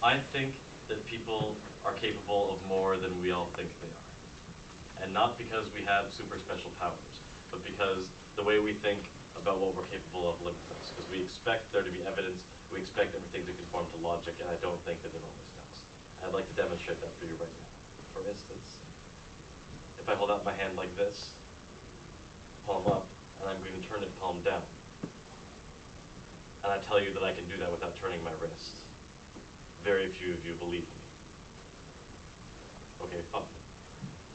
I think that people are capable of more than we all think they are. And not because we have super special powers, but because the way we think about what we're capable of limits us. Because we expect there to be evidence, we expect everything to conform to logic, and I don't think that it always does. I'd like to demonstrate that for you right now. For instance, if I hold out my hand like this, palm up, and I'm going to turn it palm down, and I tell you that I can do that without turning my wrist, very few of you believe me. Okay, fine.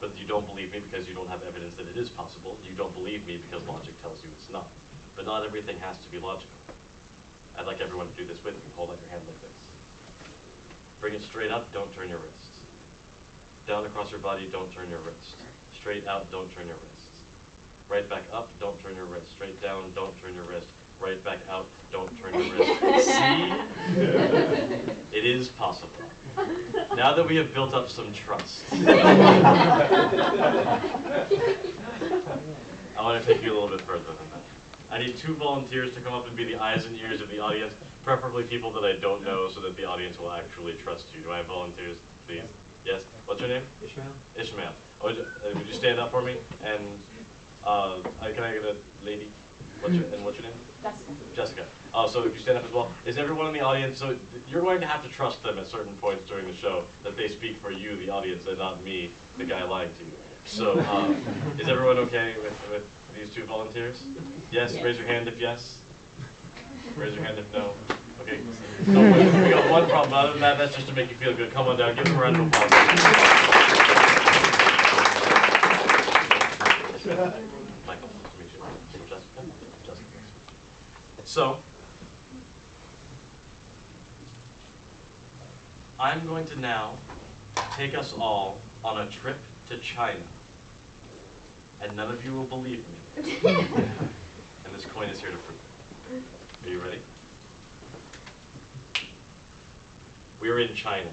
But you don't believe me because you don't have evidence that it is possible. You don't believe me because logic tells you it's not. But not everything has to be logical. I'd like everyone to do this with me. Hold out your hand like this. Bring it straight up, don't turn your wrist. Down across your body, don't turn your wrist. Straight out, don't turn your wrist. Right back up, don't turn your wrist. Straight down, don't turn your wrist. Right back out, don't turn your wrist. See? It is possible. Now that we have built up some trust, I want to take you a little bit further than that. I need 2 volunteers to come up and be the eyes and ears of the audience, preferably people that I don't know so that the audience will actually trust you. Do I have volunteers, please? Yes? What's your name? Ishmael. Ishmael. Oh, would you stand up for me? And can I get a lady? What's your name? Jessica. Jessica. So if you stand up as well, is everyone in the audience, so you're going to have to trust them at certain points during the show that they speak for you, the audience, and not me, the guy lying to you. So is everyone okay with these 2 volunteers? Yes? Yes. Raise your hand if yes. Raise your hand if no. Okay. So we got one problem. Other than that, that's just to make you feel good. Come on down. Give them a round of applause. Michael, nice to meet you. Jessica? Jessica. So, I'm going to now take us all on a trip to China. And none of you will believe me. And this coin is here to prove it. Are you ready? We're in China.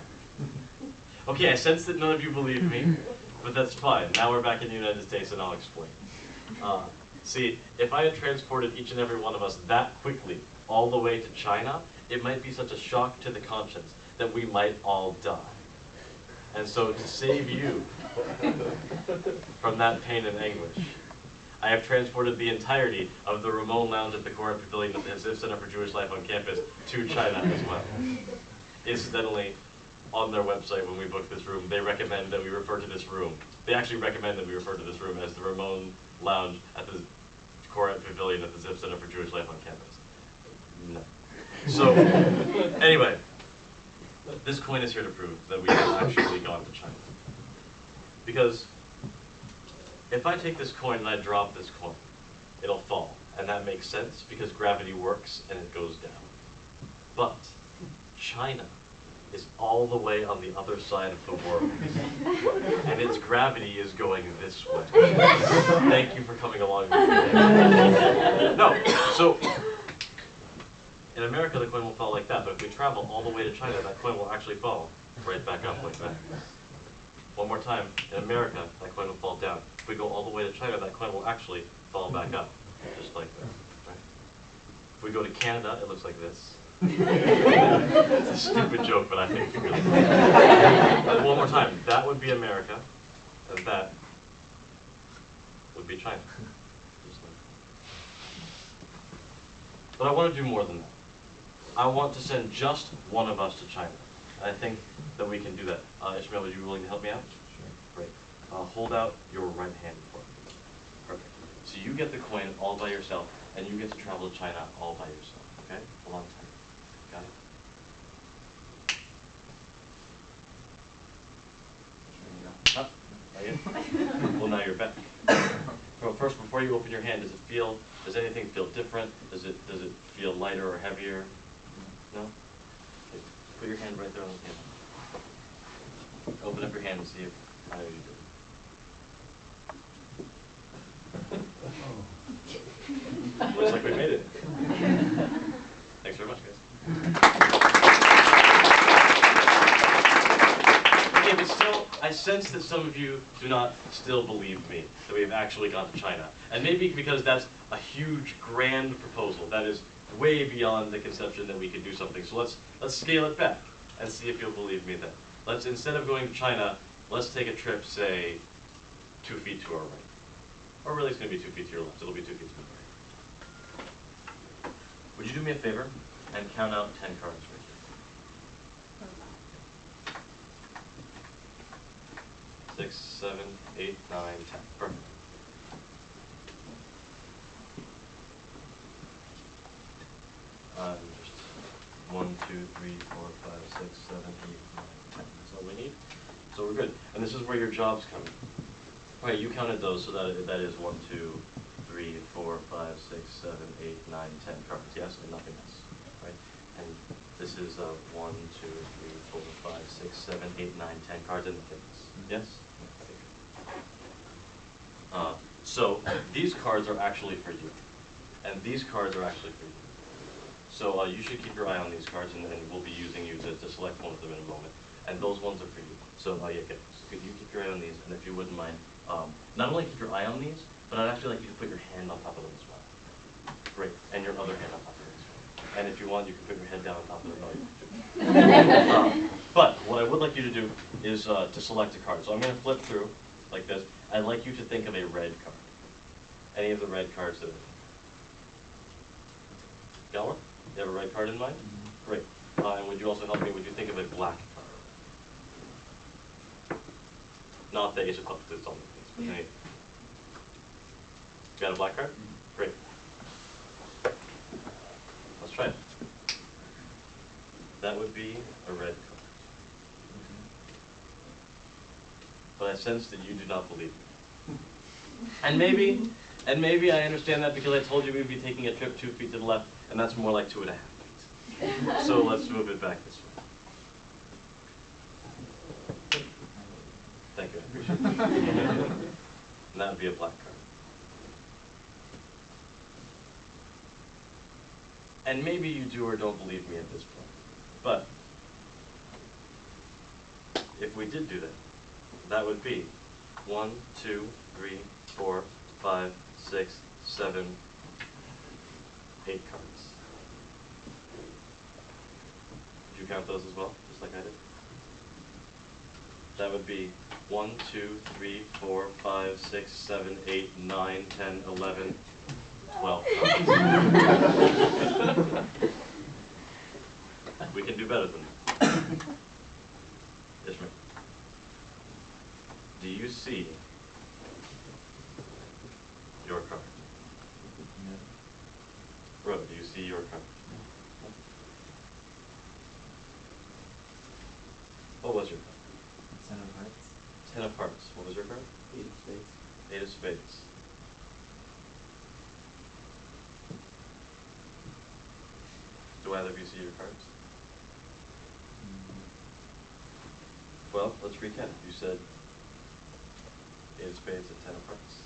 Okay, I sense that none of you believe me, but that's fine. Now we're back in the United States and I'll explain. See, if I had transported each and every one of us that quickly all the way to China, it might be such a shock to the conscience that we might all die. And so to save you from that pain and anguish, I have transported the entirety of the Ramon Lounge at the Court Pavilion of the Ziv Center for Jewish Life on campus to China as well. Incidentally, on their website when we booked this room, they recommend that we refer to this room. They actually recommend that we refer to this room as the Ramon Lounge at the Court Pavilion at the Ziv Center for Jewish Life on campus. No. So, anyway, this coin is here to prove that we have actually gone to China. Because if I take this coin and I drop this coin, it'll fall. And that makes sense because gravity works and it goes down. But China is all the way on the other side of the world. And its gravity is going this way. Thank you for coming along with me. No, so in America the coin will fall like that, but if we travel all the way to China, that coin will actually fall right back up like that. One more time, in America, that coin will fall down. If we go all the way to China, that coin will actually fall back up, just like that. Right? If we go to Canada, it looks like this. It's a stupid joke, but I think it's really funny. One more time, that would be America, and that would be China. But I want to do more than that. I want to send just one of us to China. And I think that we can do that. Ishmael, would you be willing to help me out? Sure. Great. Hold out your right hand for me. Perfect. So you get the coin all by yourself, and you get to travel to China all by yourself. Okay? A long time. Got it? Up? Not yet? Well, now you're back. Well, first, before you open your hand, does anything feel different? Does it feel lighter or heavier? No? Okay. Put your hand right there on the table. Open up your hand and see how you do. Looks like we made it. Thanks very much, guys. Okay, but still, I sense that some of you do not still believe me that we've actually gone to China. And maybe because that's a huge, grand proposal that is way beyond the conception that we could do something. So let's scale it back. and see if you'll believe me then. Let's, instead of going to China, let's take a trip, say, 2 feet to our right. Or really it's going to be 2 feet to your left. It'll be 2 feet to the right. Would you do me a favor and count out 10 cards right here? 6, 7, 8, 9, 10. Perfect. Just 1, 2, 3, 4, 5, 6, 7, 8, 9, 10. That's all we need. So we're good. And this is where your jobs come in. All right, you counted those, so that is 1, 2, 3, 4, 5, 6, 7, 8, 9, 10 cards. Yes, and nothing else. Right? And this is 1, 2, 3, 4, 5, 6, 7, 8, 9, 10 cards and nothing else. Yes? So these cards are actually for you, and these cards are actually for you. So you should keep your eye on these cards, and we'll be using you to select one of them in a moment. And those ones are for you. So yeah, good. So you keep your eye on these, and if you wouldn't mind, not only keep your eye on these, but I'd actually like you to put your hand on top of them as well. Great, and your other hand on top of it as well. And if you want, you can put your head down on top of it. But what I would like you to do is to select a card. So I'm going to flip through like this. I'd like you to think of a red card. Any of the red cards that are got one? You have a red card in mind? Mm-hmm. Great. And would you also help me? Would you think of a black card? Not the Ace of Clubs, it's on the face, but any. You got a black card? Mm-hmm. Great. Let's try it. That would be a red card. But I sense that you do not believe me. And maybe I understand that because I told you we'd be taking a trip 2 feet to the left, and that's more like 2.5 feet. So let's move it back this way. Thank you, I appreciate it. And that would be a black card. And maybe you do or don't believe me at this point. But if we did do that, that would be 1, 2, 3, 4, 5, 6, 7, 8 cards. Did you count those as well, just like I did? That would be 1, 2, 3, 4, 5, 6, 7, 8, 9, 10, 11, 12 cards. We can do better than that. Yes, ma'am. Do you see your card? No. Bro, do you see your card? What was your card? 10 of hearts. 10 of hearts. What was your card? 8 of spades. 8 of spades. Do either of you see your cards? Well, let's recap. You said 8 of spades and 10 of hearts.